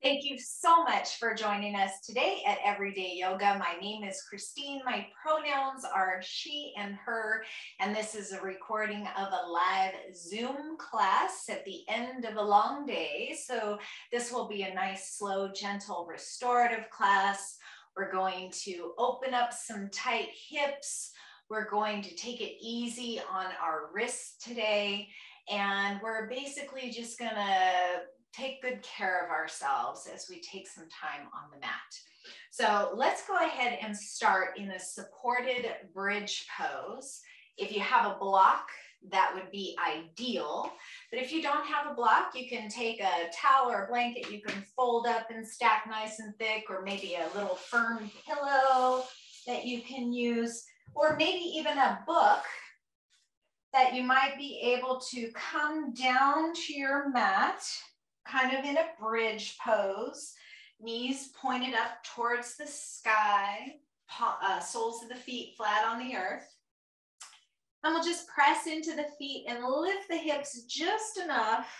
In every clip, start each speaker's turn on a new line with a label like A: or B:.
A: Thank you so much for joining us today at Everyday Yoga. My name is Christine. My pronouns are she and her, and this is a recording of a live Zoom class at the end of a long day. So this will be a nice, slow, gentle, restorative class. We're going to open up some tight hips. We're going to take it easy on our wrists today, and we're basically just gonna take good care of ourselves as we take some time on the mat. So let's go ahead and start in a supported bridge pose. If you have a block, that would be ideal. But if you don't have a block, you can take a towel or a blanket you can fold up and stack nice and thick, or maybe a little firm pillow that you can use, or maybe even a book that you might be able to come down to your mat, kind of in a bridge pose, knees pointed up towards the sky, soles of the feet flat on the earth. And we'll just press into the feet and lift the hips just enough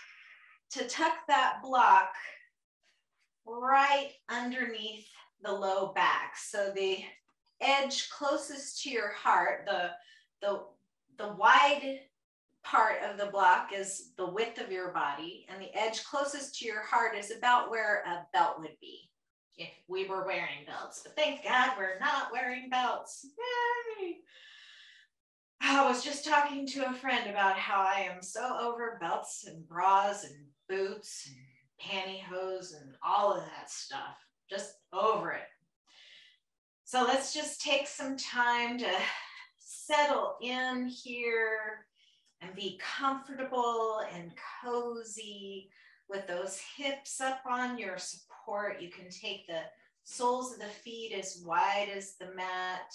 A: to tuck that block right underneath the low back. So the edge closest to your heart, the wide part of the block is the width of your body, and the edge closest to your heart is about where a belt would be if we were wearing belts. But thank God we're not wearing belts. Yay! I was just talking to a friend about how I am so over belts and bras and boots and pantyhose and all of that stuff. Just over it. So let's just take some time to settle in here and be comfortable and cozy with those hips up on your support. You can take the soles of the feet as wide as the mat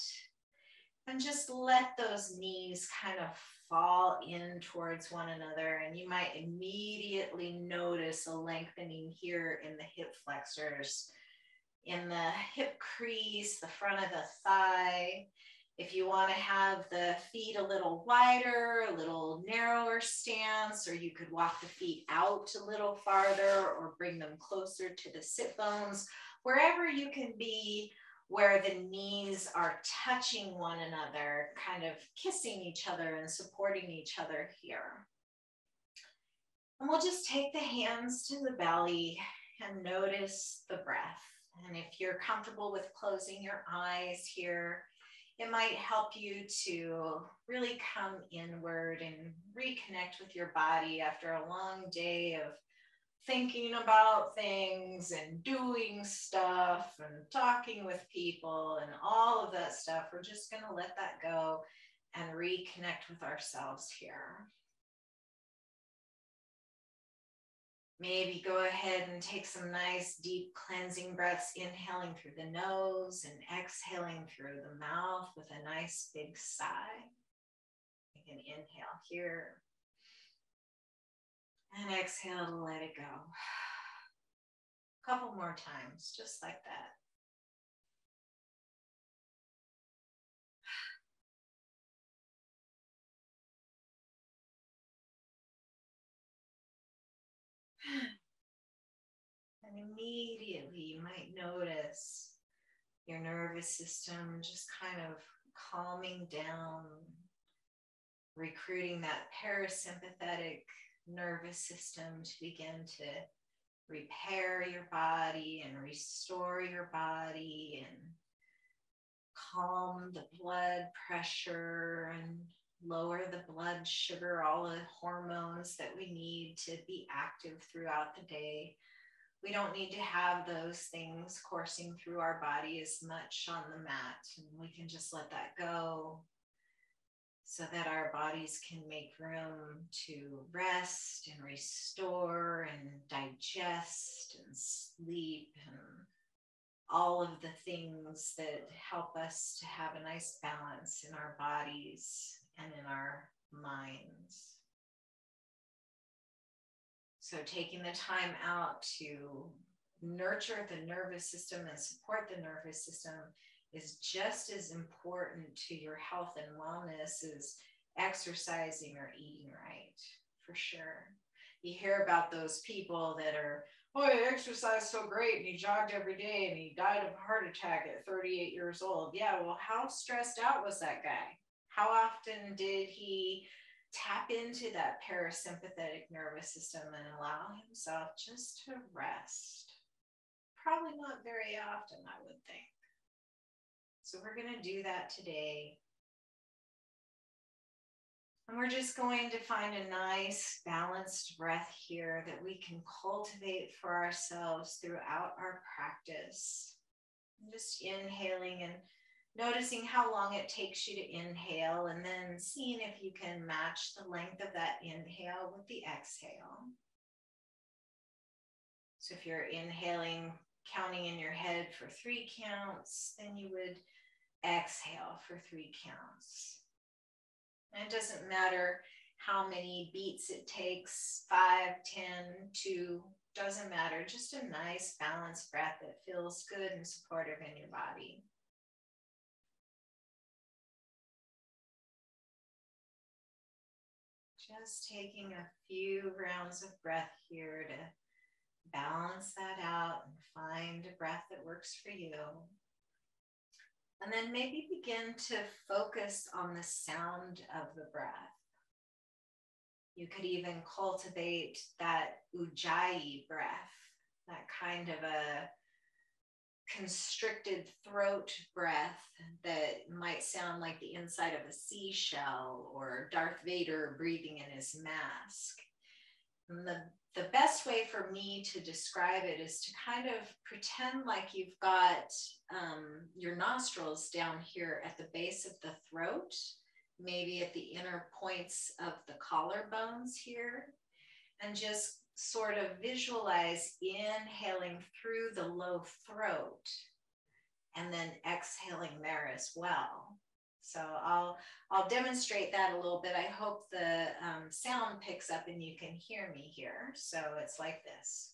A: and just let those knees kind of fall in towards one another. And you might immediately notice a lengthening here in the hip flexors, in the hip crease, the front of the thigh. If you want to have the feet a little wider, a little narrower stance, or you could walk the feet out a little farther or bring them closer to the sit bones, wherever you can be where the knees are touching one another, kind of kissing each other and supporting each other here. And we'll just take the hands to the belly and notice the breath. And if you're comfortable with closing your eyes here, it might help you to really come inward and reconnect with your body after a long day of thinking about things and doing stuff and talking with people and all of that stuff. We're just going to let that go and reconnect with ourselves here. Maybe go ahead and take some nice deep cleansing breaths, inhaling through the nose and exhaling through the mouth with a nice big sigh. You can inhale here and exhale to let it go. A couple more times, just like that. And immediately you might notice your nervous system just kind of calming down, recruiting that parasympathetic nervous system to begin to repair your body and restore your body and calm the blood pressure and lower the blood sugar, all the hormones that we need to be active throughout the day. We don't need to have those things coursing through our body as much on the mat, and we can just let that go so that our bodies can make room to rest and restore and digest and sleep and all of the things that help us to have a nice balance in our bodies and in our minds. So taking the time out to nurture the nervous system and support the nervous system is just as important to your health and wellness as exercising or eating right, for sure. You hear about those people that are oh, he exercised so great and he jogged every day and he died of a heart attack at 38 years old. Yeah, well, how stressed out was that guy? How often did he tap into that parasympathetic nervous system and allow himself just to rest? Probably not very often, I would think. So we're going to do that today. And we're just going to find a nice balanced breath here that we can cultivate for ourselves throughout our practice. And just inhaling and noticing how long it takes you to inhale, and then seeing if you can match the length of that inhale with the exhale. So if you're inhaling, counting in your head for 3 counts, then you would exhale for 3 counts. And it doesn't matter how many beats it takes, 5, 10, 2, doesn't matter. Just a nice balanced breath that feels good and supportive in your body. Just taking a few rounds of breath here to balance that out and find a breath that works for you. And then maybe begin to focus on the sound of the breath. You could even cultivate that ujjayi breath, that kind of a constricted throat breath that might sound like the inside of a seashell or Darth Vader breathing in his mask. And the best way for me to describe it is to kind of pretend like you've got your nostrils down here at the base of the throat, maybe at the inner points of the collarbones here, and just sort of visualize inhaling through the low throat and then exhaling there as well. So I'll demonstrate that a little bit. I hope the sound picks up and you can hear me here. So it's like this.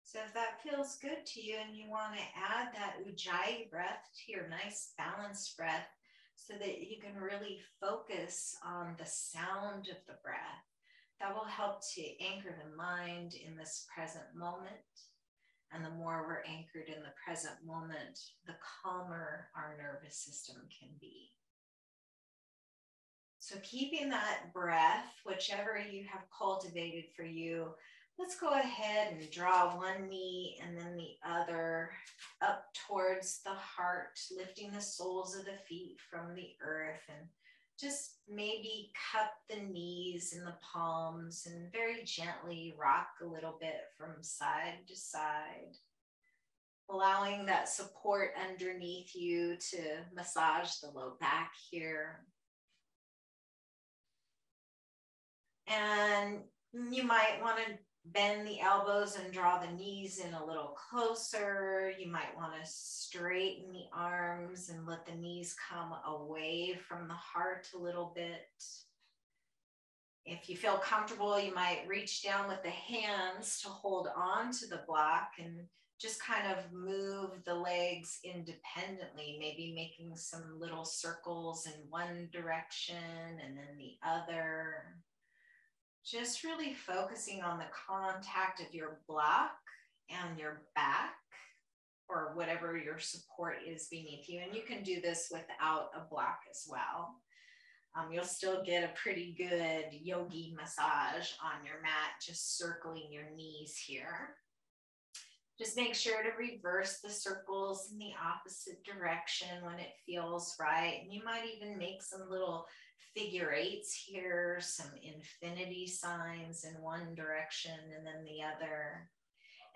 A: So if that feels good to you and you want to add that ujjayi breath to your nice balanced breath so that you can really focus on the sound of the breath, that will help to anchor the mind in this present moment. And the more we're anchored in the present moment, the calmer our nervous system can be. So keeping that breath, whichever you have cultivated for you, let's go ahead and draw one knee and then the other up towards the heart, lifting the soles of the feet from the earth, and just maybe cup the knees and the palms and very gently rock a little bit from side to side, allowing that support underneath you to massage the low back here. And you might want to bend the elbows and draw the knees in a little closer. You might want to straighten the arms and let the knees come away from the heart a little bit. If you feel comfortable, you might reach down with the hands to hold on to the block and just kind of move the legs independently, maybe making some little circles in one direction and then the other. Just really focusing on the contact of your block and your back, or whatever your support is beneath you. And you can do this without a block as well. You'll still get a pretty good yogi massage on your mat, just circling your knees here. Just make sure to reverse the circles in the opposite direction when it feels right. And you might even make some little figure eights here, some infinity signs in one direction and then the other.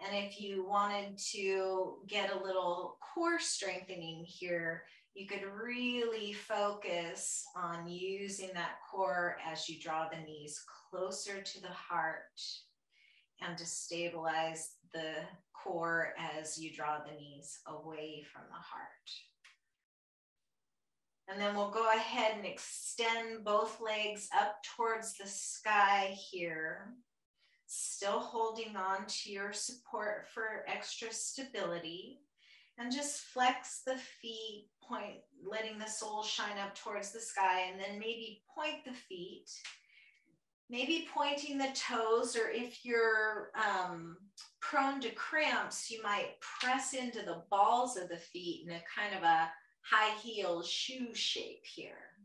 A: And if you wanted to get a little core strengthening here, you could really focus on using that core as you draw the knees closer to the heart and to stabilize the core as you draw the knees away from the heart. And then we'll go ahead and extend both legs up towards the sky here. Still holding on to your support for extra stability. And just flex the feet, letting the soles shine up towards the sky, and then maybe point the feet. Maybe pointing the toes, or if you're prone to cramps, you might press into the balls of the feet in a kind of a high heel shoe shape here.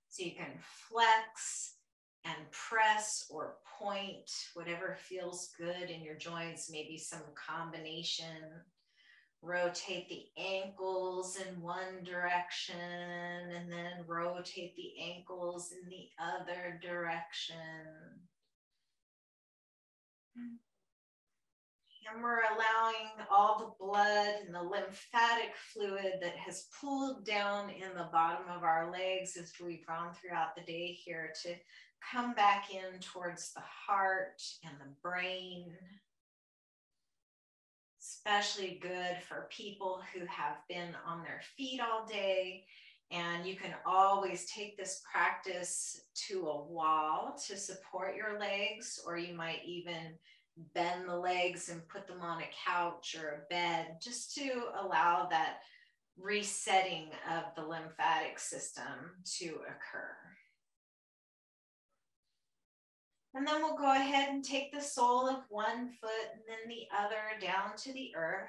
A: So you can flex and press or point, whatever feels good in your joints, maybe some combination. Rotate the ankles in one direction and then rotate the ankles in the other direction. And we're allowing all the blood and the lymphatic fluid that has pooled down in the bottom of our legs as we've gone throughout the day here to come back in towards the heart and the brain. Especially good for people who have been on their feet all day. And you can always take this practice to a wall to support your legs, or you might even bend the legs and put them on a couch or a bed, just to allow that resetting of the lymphatic system to occur. And then we'll go ahead and take the sole of one foot and then the other down to the earth.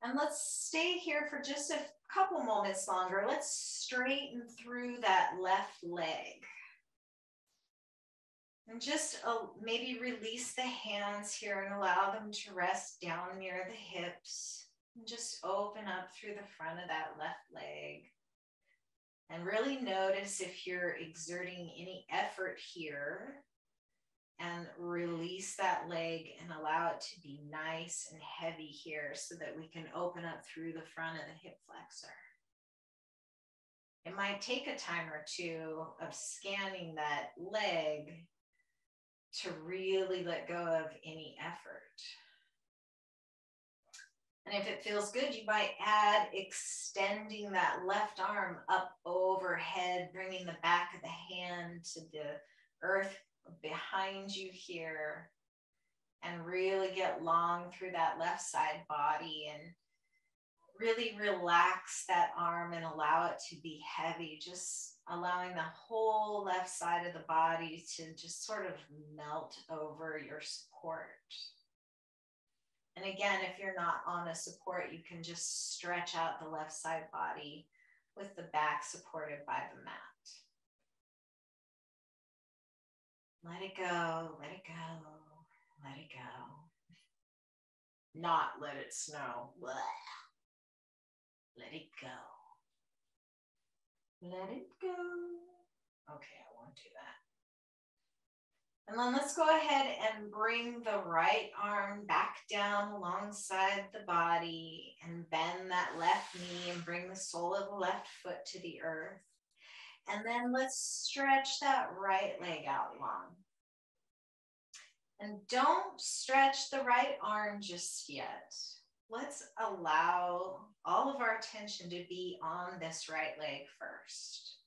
A: And let's stay here for just a couple moments longer. Let's straighten through that left leg. And just maybe release the hands here and allow them to rest down near the hips. And just open up through the front of that left leg. And really notice if you're exerting any effort here, and release that leg and allow it to be nice and heavy here so that we can open up through the front of the hip flexor. It might take a time or two of scanning that leg to really let go of any effort. And if it feels good, you might add extending that left arm up overhead, bringing the back of the hand to the earth behind you here, and really get long through that left side body and really relax that arm and allow it to be heavy, just allowing the whole left side of the body to just sort of melt over your support. And again, if you're not on a support, you can just stretch out the left side body with the back supported by the mat. Let it go, let it go, let it go. Not let it snow. Blah. Let it go. Let it go. Okay, I won't do that. And then let's go ahead and bring the right arm back down alongside the body and bend that left knee and bring the sole of the left foot to the earth. And then let's stretch that right leg out long. And don't stretch the right arm just yet. Let's allow all of our attention to be on this right leg first.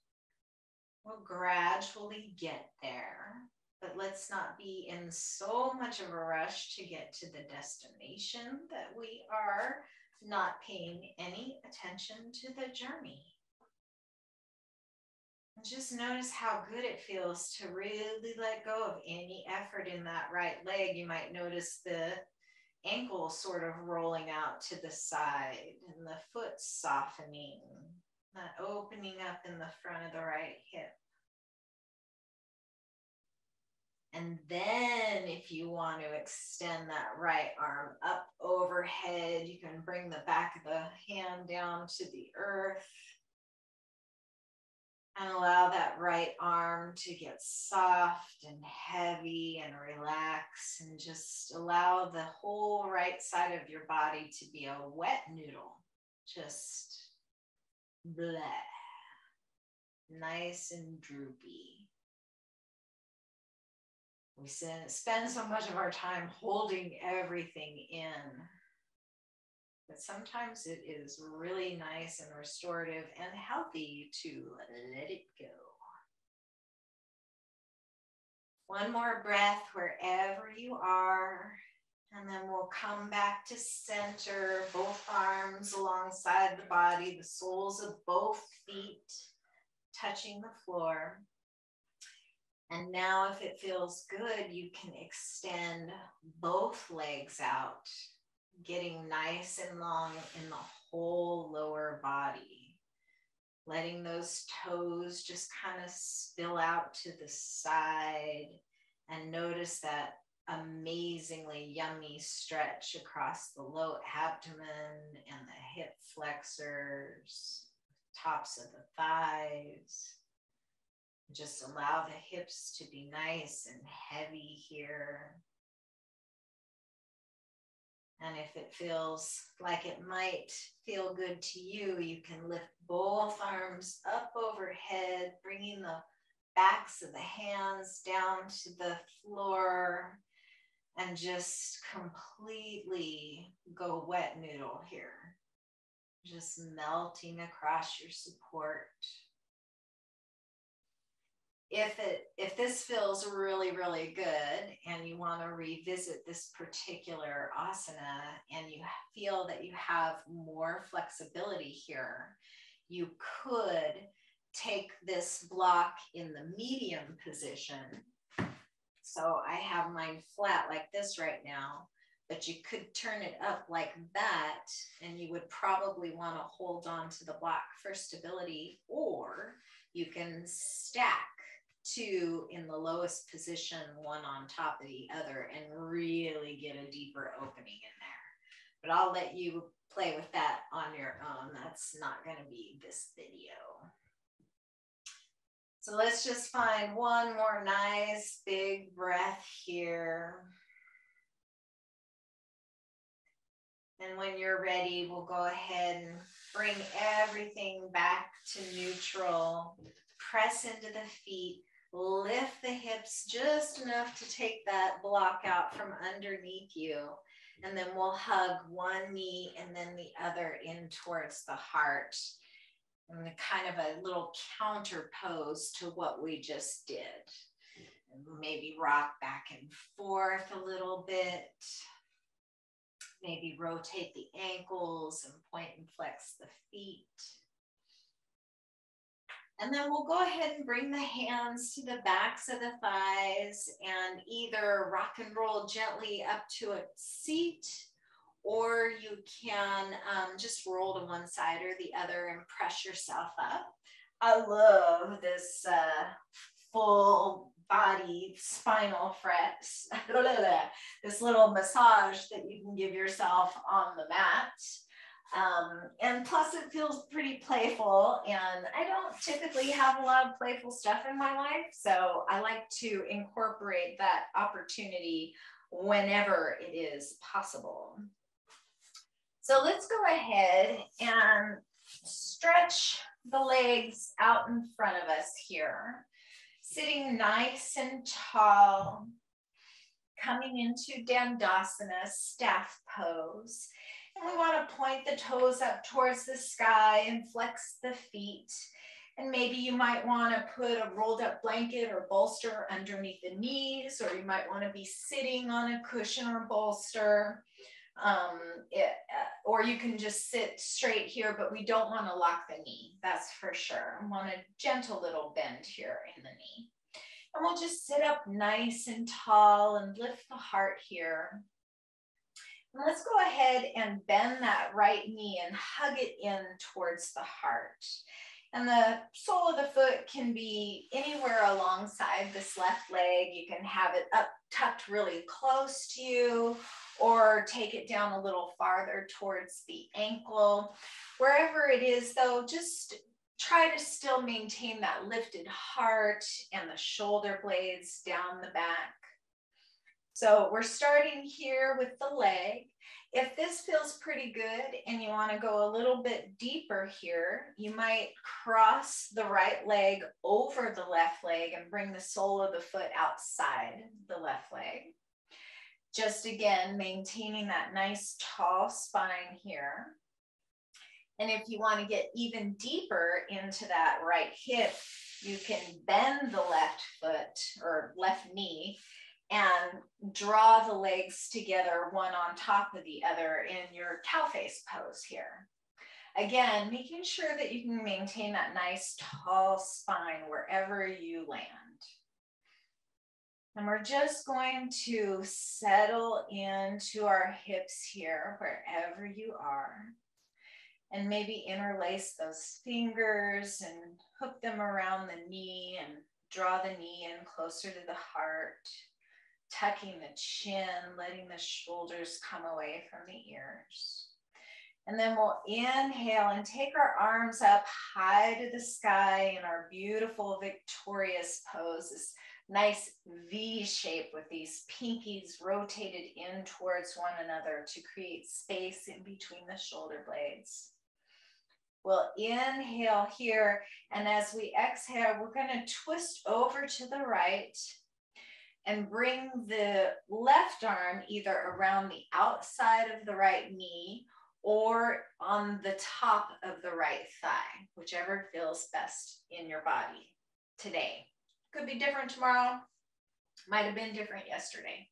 A: We'll gradually get there, but let's not be in so much of a rush to get to the destination that we are not paying any attention to the journey. And just notice how good it feels to really let go of any effort in that right leg. You might notice the ankle sort of rolling out to the side and the foot softening, that opening up in the front of the right hip. And then if you want to extend that right arm up overhead, you can bring the back of the hand down to the earth. And allow that right arm to get soft and heavy and relax, and just allow the whole right side of your body to be a wet noodle. Just blah. Nice and droopy. We spend so much of our time holding everything in. But sometimes it is really nice and restorative and healthy to let it go. One more breath wherever you are. And then we'll come back to center, both arms alongside the body, the soles of both feet touching the floor. And now if it feels good, you can extend both legs out, getting nice and long in the whole lower body. Letting those toes just kind of spill out to the side, and notice that amazingly yummy stretch across the low abdomen and the hip flexors, tops of the thighs. Just allow the hips to be nice and heavy here. And if it feels like it might feel good to you, you can lift both arms up overhead, bringing the backs of the hands down to the floor, and just completely go wet noodle here. Just melting across your support. If this feels really, really good and you want to revisit this particular asana and you feel that you have more flexibility here, you could take this block in the medium position. So I have mine flat like this right now, but you could turn it up like that, and you would probably want to hold on to the block for stability, or you can stack two in the lowest position, one on top of the other, and really get a deeper opening in there. But I'll let you play with that on your own. That's not going to be this video. So let's just find one more nice big breath here. And when you're ready, we'll go ahead and bring everything back to neutral. Press into the feet. Lift the hips just enough to take that block out from underneath you. And then we'll hug one knee and then the other in towards the heart. And kind of a little counter pose to what we just did. And maybe rock back and forth a little bit. Maybe rotate the ankles and point and flex the feet. And then we'll go ahead and bring the hands to the backs of the thighs and either rock and roll gently up to a seat, or you can just roll to one side or the other and press yourself up. I love this full body spinal frets, this little massage that you can give yourself on the mat. And plus it feels pretty playful, and I don't typically have a lot of playful stuff in my life, so I like to incorporate that opportunity whenever it is possible. So let's go ahead and stretch the legs out in front of us here, sitting nice and tall, coming into Dandasana, staff pose. And we want to point the toes up towards the sky and flex the feet. And maybe you might want to put a rolled up blanket or bolster underneath the knees, or you might want to be sitting on a cushion or bolster. Or you can just sit straight here, but we don't want to lock the knee, that's for sure. I want a gentle little bend here in the knee. And we'll just sit up nice and tall and lift the heart here. And let's go ahead and bend that right knee and hug it in towards the heart. And the sole of the foot can be anywhere alongside this left leg. You can have it up tucked really close to you, or take it down a little farther towards the ankle. Wherever it is though, just try to still maintain that lifted heart and the shoulder blades down the back. So we're starting here with the leg. If this feels pretty good and you want to go a little bit deeper here, you might cross the right leg over the left leg and bring the sole of the foot outside the left leg. Just again, maintaining that nice tall spine here. And if you want to get even deeper into that right hip, you can bend the left foot or left knee and draw the legs together, one on top of the other in your cow face pose here. Again, making sure that you can maintain that nice tall spine wherever you land. And we're just going to settle into our hips here, wherever you are. And maybe interlace those fingers and hook them around the knee and draw the knee in closer to the heart, tucking the chin, letting the shoulders come away from the ears. And then we'll inhale and take our arms up high to the sky in our beautiful victorious pose, this nice V shape with these pinkies rotated in towards one another to create space in between the shoulder blades. We'll inhale here, and as we exhale, we're going to twist over to the right and bring the left arm either around the outside of the right knee or on the top of the right thigh, whichever feels best in your body today. Could be different tomorrow, might have been different yesterday.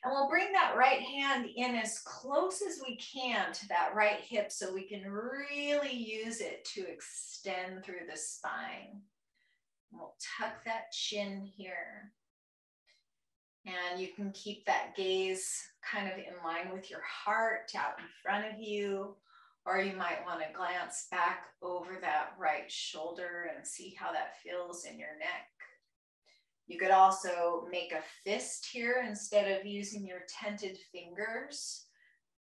A: And we'll bring that right hand in as close as we can to that right hip so we can really use it to extend through the spine. We'll tuck that chin here. And you can keep that gaze kind of in line with your heart out in front of you, or you might want to glance back over that right shoulder and see how that feels in your neck. You could also make a fist here instead of using your tented fingers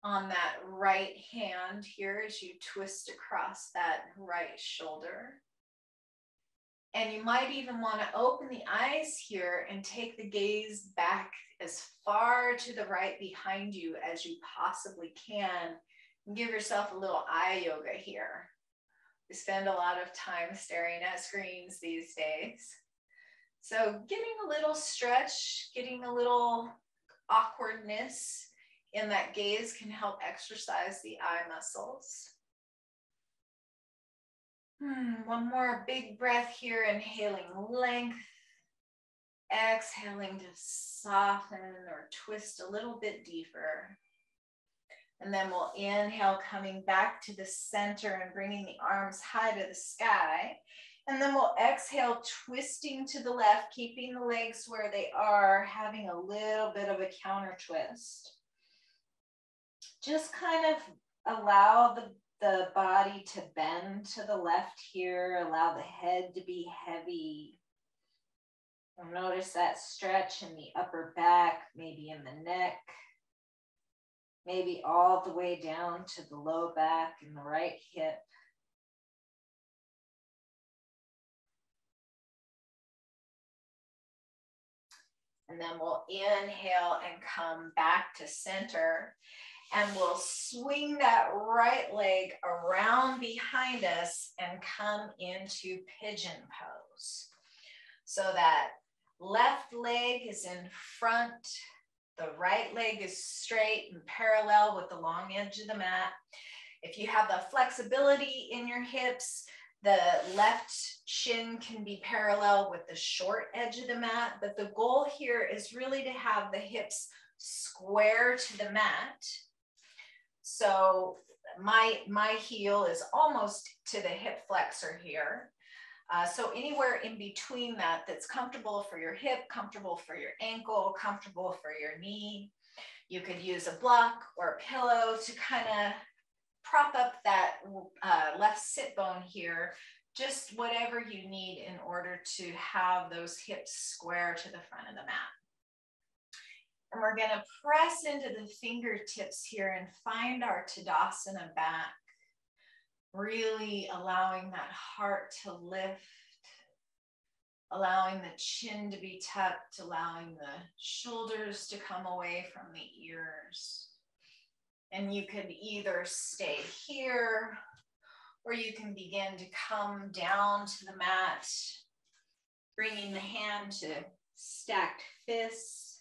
A: on that right hand here as you twist across that right shoulder. And you might even want to open the eyes here and take the gaze back as far to the right behind you as you possibly can. And give yourself a little eye yoga here. We spend a lot of time staring at screens these days. So getting a little stretch, getting a little awkwardness in that gaze can help exercise the eye muscles. One more big breath here, inhaling length, exhaling to soften or twist a little bit deeper. And then we'll inhale, coming back to the center and bringing the arms high to the sky. And then we'll exhale, twisting to the left, keeping the legs where they are, having a little bit of a counter twist. Just kind of allow the body to bend to the left here, allow the head to be heavy. And notice that stretch in the upper back, maybe in the neck, maybe all the way down to the low back and the right hip. And then we'll inhale and come back to center. And we'll swing that right leg around behind us and come into pigeon pose. So that left leg is in front, the right leg is straight and parallel with the long edge of the mat. If you have the flexibility in your hips, the left shin can be parallel with the short edge of the mat, but the goal here is really to have the hips square to the mat. So my heel is almost to the hip flexor here. So anywhere in between that that's comfortable for your hip, comfortable for your ankle, comfortable for your knee. You could use a block or a pillow to kind of prop up that left sit bone here, just whatever you need in order to have those hips square to the front of the mat. And we're going to press into the fingertips here and find our Tadasana back, really allowing that heart to lift, allowing the chin to be tucked, allowing the shoulders to come away from the ears. And you could either stay here or you can begin to come down to the mat, bringing the hand to stacked fists.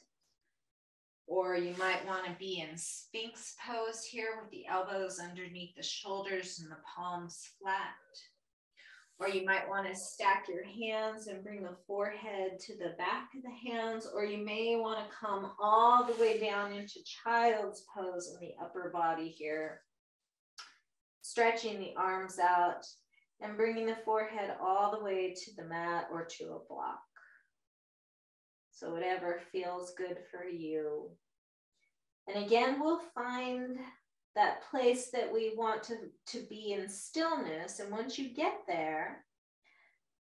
A: Or you might want to be in Sphinx pose here with the elbows underneath the shoulders and the palms flat. Or you might want to stack your hands and bring the forehead to the back of the hands, or you may want to come all the way down into child's pose in the upper body here. Stretching the arms out and bringing the forehead all the way to the mat or to a block. So whatever feels good for you. And again, we'll find that place that we want to be in stillness. And once you get there,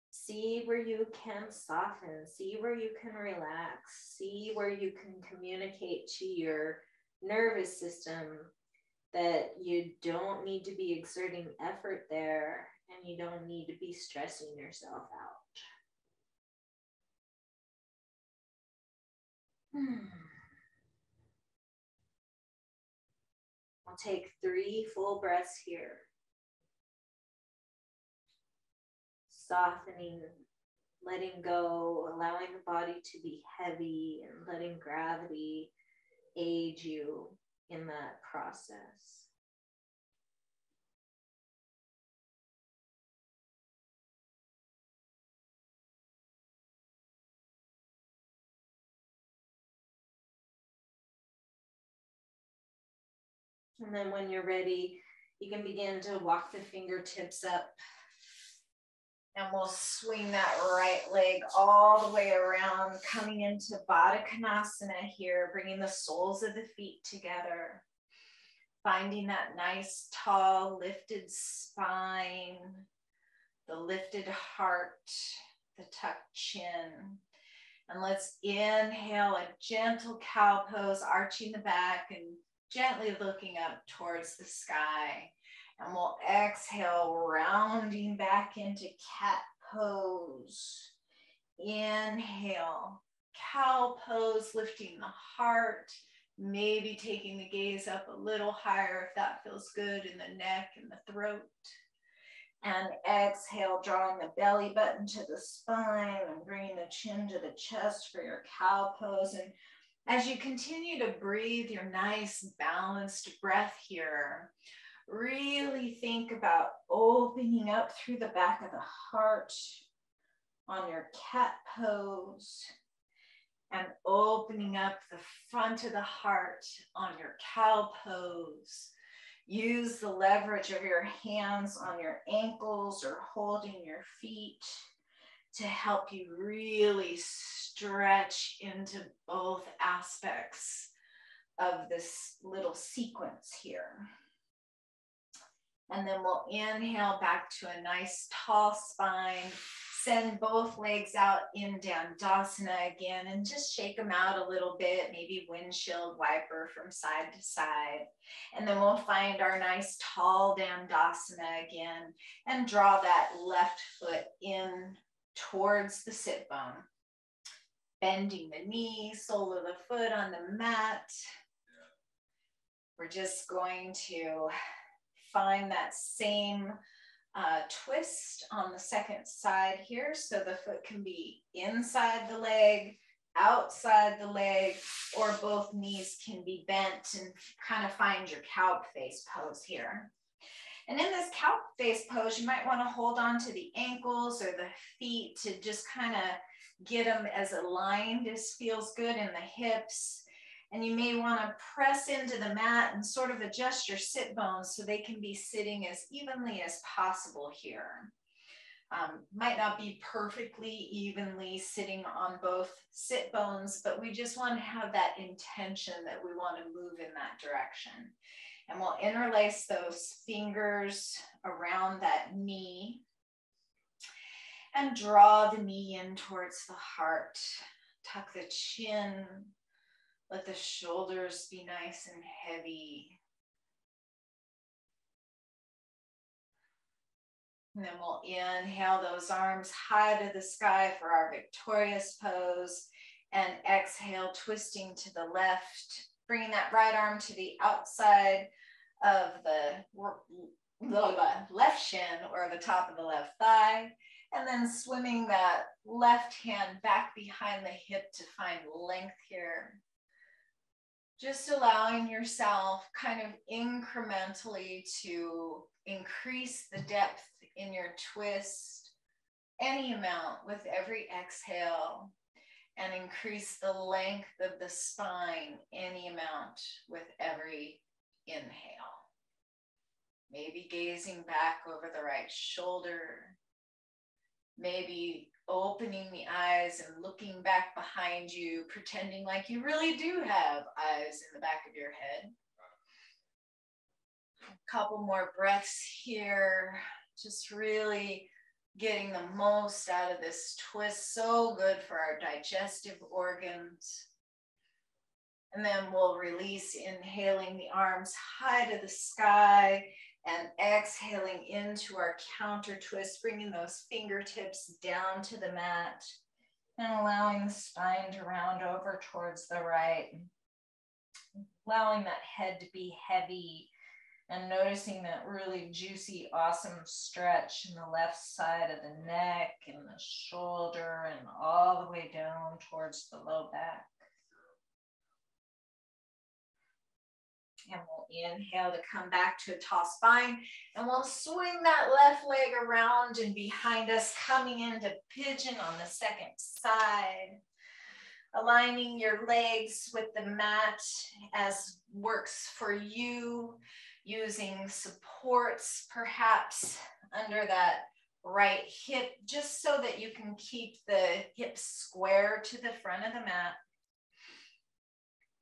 A: see where you can soften, see where you can relax, see where you can communicate to your nervous system that you don't need to be exerting effort there and you don't need to be stressing yourself out. I'll take 3 full breaths here. Softening, letting go, allowing the body to be heavy and letting gravity aid you in that process. And then when you're ready, you can begin to walk the fingertips up. And we'll swing that right leg all the way around, coming into Baddha Konasana here, bringing the soles of the feet together. Finding that nice, tall, lifted spine, the lifted heart, the tucked chin. And let's inhale a gentle cow pose, arching the back and gently looking up towards the sky. And we'll exhale, rounding back into cat pose. Inhale, cow pose, lifting the heart, maybe taking the gaze up a little higher if that feels good in the neck and the throat. And exhale, drawing the belly button to the spine and bringing the chin to the chest for your cow pose. And as you continue to breathe your nice balanced breath here, really think about opening up through the back of the heart on your cat pose and opening up the front of the heart on your cow pose. Use the leverage of your hands on your ankles or holding your feet to help you really stretch into both aspects of this little sequence here. And then we'll inhale back to a nice tall spine. Send both legs out in Dandasana again and just shake them out a little bit, maybe windshield wiper from side to side. And then we'll find our nice tall Dandasana again and draw that left foot in towards the sit bone. Bending the knee, sole of the foot on the mat. We're just going to find that same twist on the second side here. So the foot can be inside the leg, outside the leg, or both knees can be bent and kind of find your cow face pose here. And in this cow face pose, you might want to hold on to the ankles or the feet to just kind of get them as aligned as feels good in the hips. And you may want to press into the mat and sort of adjust your sit bones so they can be sitting as evenly as possible here. Might not be perfectly evenly sitting on both sit bones, but we just want to have that intention that we want to move in that direction. And we'll interlace those fingers around that knee and draw the knee in towards the heart. Tuck the chin. Let the shoulders be nice and heavy. And then we'll inhale those arms high to the sky for our victorious pose. And exhale, twisting to the left, bringing that right arm to the outside of the left shin or the top of the left thigh. And then swimming that left hand back behind the hip to find length here. Just allowing yourself kind of incrementally to increase the depth in your twist any amount with every exhale, and increase the length of the spine any amount with every inhale. Maybe gazing back over the right shoulder, maybe opening the eyes and looking back behind you, pretending like you really do have eyes in the back of your head. A couple more breaths here, just really getting the most out of this twist. So good for our digestive organs. And then we'll release, inhaling the arms high to the sky and exhaling into our counter twist, bringing those fingertips down to the mat and allowing the spine to round over towards the right. Allowing that head to be heavy and noticing that really juicy, awesome stretch in the left side of the neck and the shoulder and all the way down towards the low back. And we'll inhale to come back to a tall spine, and we'll swing that left leg around and behind us, coming into pigeon on the second side. Aligning your legs with the mat as works for you, using supports perhaps under that right hip, just so that you can keep the hips square to the front of the mat.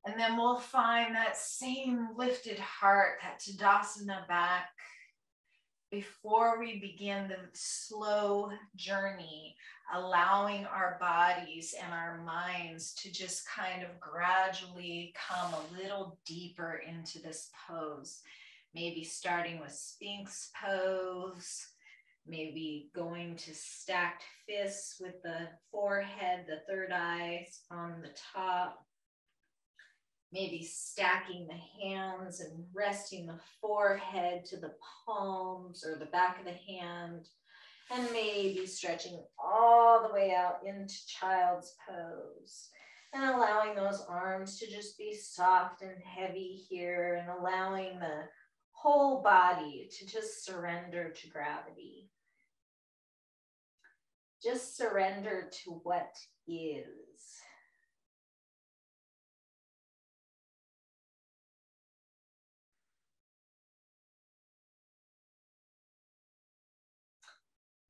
A: And then we'll find that same lifted heart, that Tadasana back, before we begin the slow journey, allowing our bodies and our minds to just kind of gradually come a little deeper into this pose. Maybe starting with Sphinx pose, maybe going to stacked fists with the forehead, the third eye on the top. Maybe stacking the hands and resting the forehead to the palms or the back of the hand. And maybe stretching all the way out into child's pose. And allowing those arms to just be soft and heavy here, and allowing the whole body to just surrender to gravity. Just surrender to what is.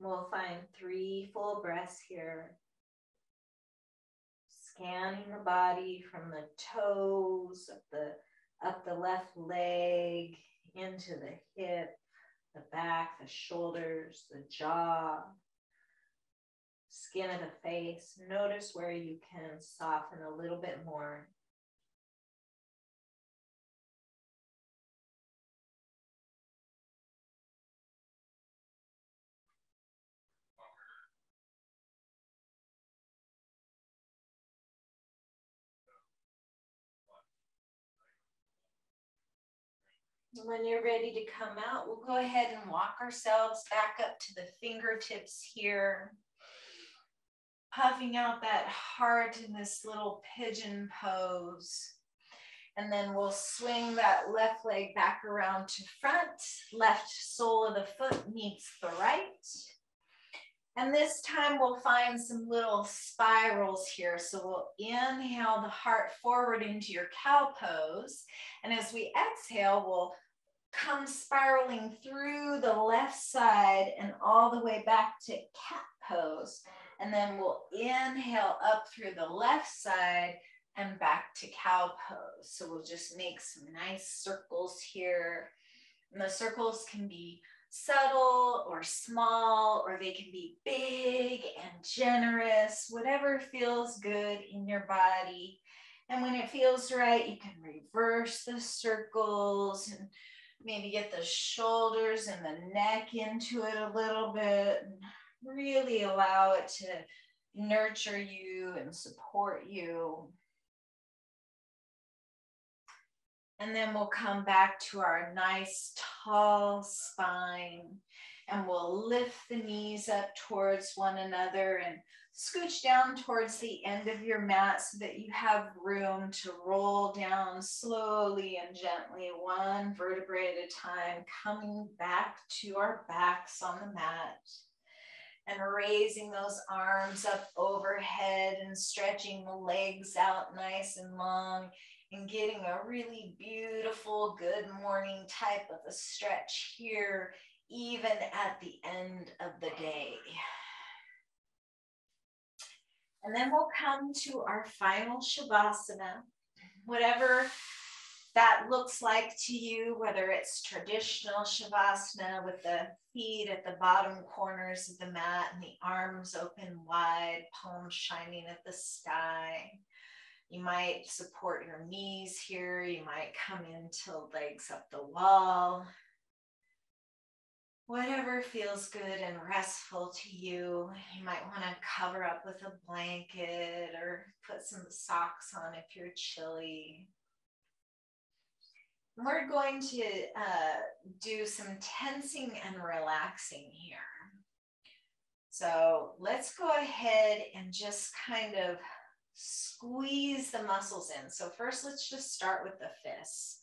A: We'll find 3 full breaths here. Scanning the body from the toes, up the left leg, into the hip, the back, the shoulders, the jaw, skin of the face. Notice where you can soften a little bit more. When you're ready to come out, we'll go ahead and walk ourselves back up to the fingertips here. Puffing out that heart in this little pigeon pose. And then we'll swing that left leg back around to front. Left sole of the foot meets the right. And this time we'll find some little spirals here. So we'll inhale the heart forward into your cow pose. And as we exhale, we'll come spiraling through the left side and all the way back to cat pose. And then we'll inhale up through the left side and back to cow pose. So we'll just make some nice circles here. And the circles can be subtle or small, or they can be big and generous, whatever feels good in your body. And when it feels right, you can reverse the circles and maybe get the shoulders and the neck into it a little bit, and really allow it to nurture you and support you. And then we'll come back to our nice tall spine. And we'll lift the knees up towards one another and scooch down towards the end of your mat so that you have room to roll down slowly and gently, one vertebrae at a time, coming back to our backs on the mat. And raising those arms up overhead and stretching the legs out nice and long and getting a really beautiful good morning type of a stretch here, even at the end of the day. And then we'll come to our final Savasana, whatever that looks like to you, whether it's traditional Savasana with the feet at the bottom corners of the mat and the arms open wide, palms shining at the sky. You might support your knees here. You might come into legs up the wall. Whatever feels good and restful to you. You might want to cover up with a blanket or put some socks on if you're chilly. We're going to do some tensing and relaxing here. So let's go ahead and just kind of squeeze the muscles in. So first, let's just start with the fists.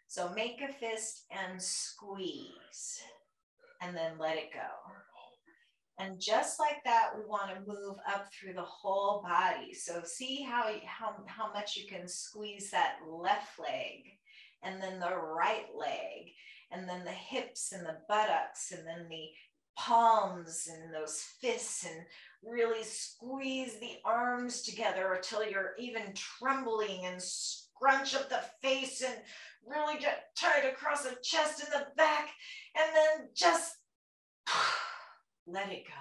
A: So make a fist and squeeze, and then let it go. And just like that, we want to move up through the whole body. So see how much you can squeeze that left leg, and then the right leg, and then the hips and the buttocks, and then the palms and those fists, and really squeeze the arms together until you're even trembling, and scrunch up the face and really get tight across the chest and the back, and then just let it go.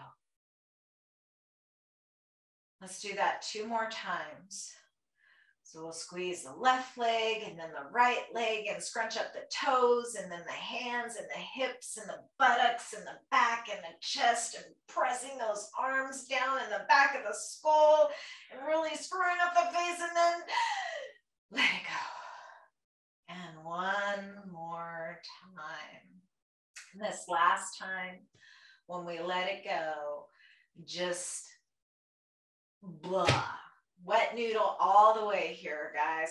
A: Let's do that 2 more times. So we'll squeeze the left leg and then the right leg and scrunch up the toes and then the hands and the hips and the buttocks and the back and the chest, and pressing those arms down in the back of the skull and really screwing up the face, and then let it go. And one more time. And this last time, when we let it go, just blah. Wet noodle all the way here, guys.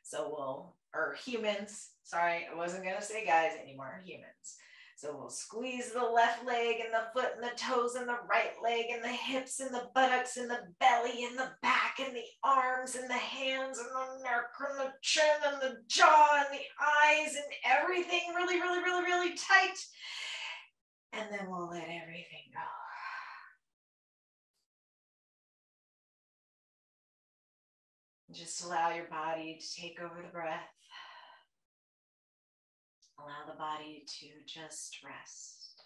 A: So or humans, sorry, I wasn't gonna say guys anymore, humans. So we'll squeeze the left leg and the foot and the toes and the right leg and the hips and the buttocks and the belly and the back and the arms and the hands and the neck and the chin and the jaw and the eyes and everything really, really, really, really tight. And then we'll let everything go. Just allow your body to take over the breath. Allow the body to just rest.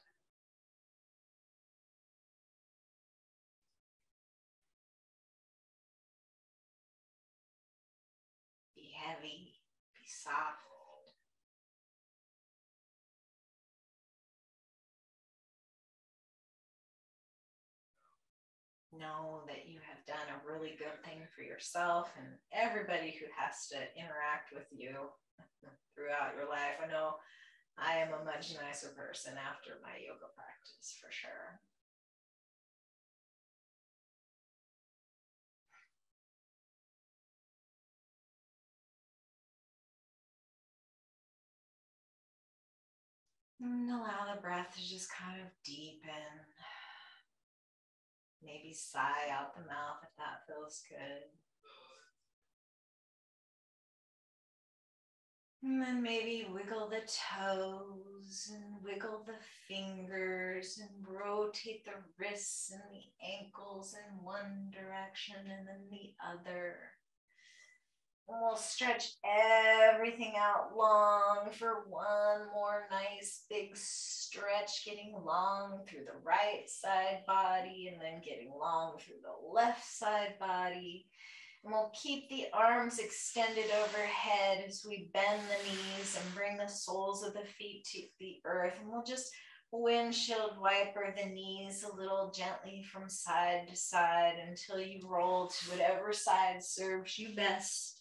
A: Be heavy, be soft. Know that you have done a really good thing for yourself and everybody who has to interact with you throughout your life. I know I am a much nicer person after my yoga practice, for sure. And allow the breath to just kind of deepen. Maybe sigh out the mouth if that feels good. And then maybe wiggle the toes and wiggle the fingers and rotate the wrists and the ankles in one direction and then the other. And we'll stretch everything out long for one more nice big stretch, getting long through the right side body and then getting long through the left side body. And we'll keep the arms extended overhead as we bend the knees and bring the soles of the feet to the earth. And we'll just windshield wiper the knees a little gently from side to side until you roll to whatever side serves you best.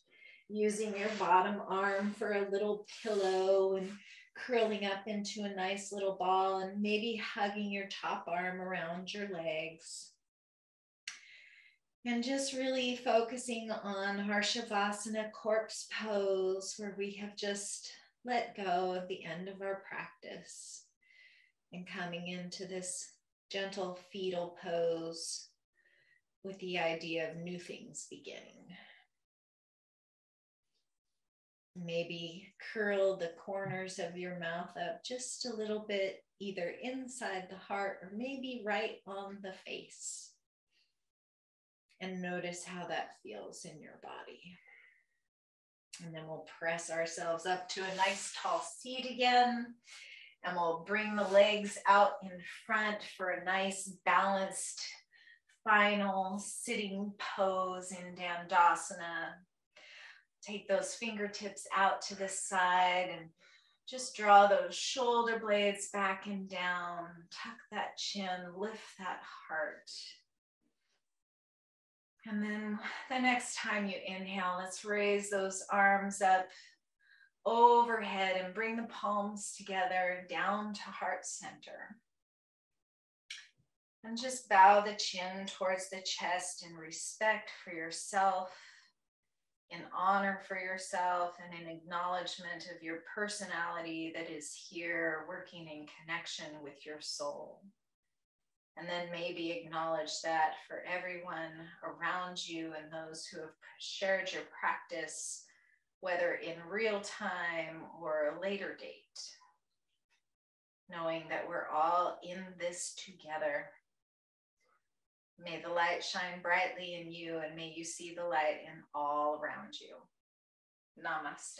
A: Using your bottom arm for a little pillow and curling up into a nice little ball and maybe hugging your top arm around your legs. And just really focusing on our Savasana corpse pose, where we have just let go of the end of our practice and coming into this gentle fetal pose with the idea of new things beginning. Maybe curl the corners of your mouth up just a little bit, either inside the heart or maybe right on the face. And notice how that feels in your body. And then we'll press ourselves up to a nice tall seat again. And we'll bring the legs out in front for a nice balanced final sitting pose in Dandasana. Take those fingertips out to the side and just draw those shoulder blades back and down. Tuck that chin, lift that heart. And then the next time you inhale, let's raise those arms up overhead and bring the palms together down to heart center. And just bow the chin towards the chest in respect for yourself, in honor for yourself, and in acknowledgement of your personality that is here working in connection with your soul. And then maybe acknowledge that for everyone around you and those who have shared your practice, whether in real time or a later date, knowing that we're all in this together. May the light shine brightly in you, and may you see the light in all around you. Namaste.